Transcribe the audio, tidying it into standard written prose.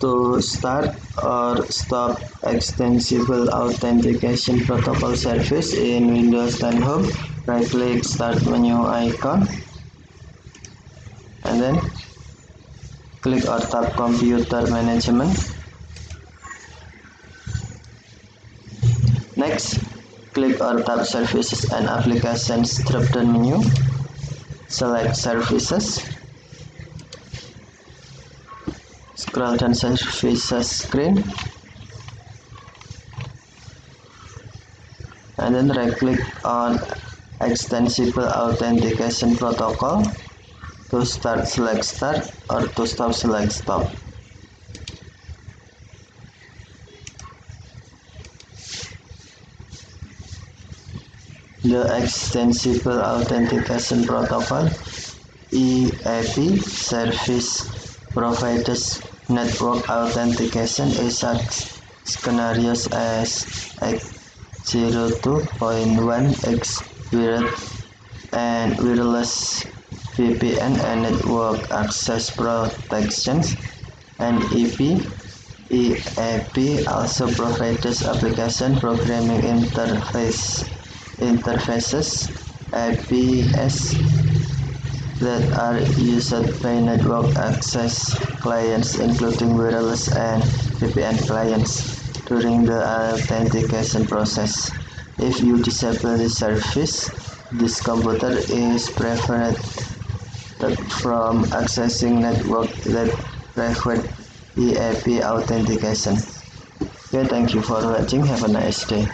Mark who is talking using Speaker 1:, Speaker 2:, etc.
Speaker 1: To start or stop Extensible Authentication Protocol service in Windows 10 Home, right-click Start menu icon, and then click or tap Computer Management. Next, click or tap Services and Applications drop-down menu. Select Services. Scroll down Services screen, and then right-click on Extensible Authentication Protocol. To start, select Start, or to stop, select Stop. The Extensible Authentication Protocol (EAP) service provides network authentication in such scenarios as X02.1, X-Wired and wireless VPN and network access protections, and EAP also provides application programming interfaces (APIs) that are used by network access clients, including wireless and VPN clients, during the authentication process. If you disable this service, this computer is prevented from accessing network that require EAP authentication. Okay, thank you for watching. Have a nice day.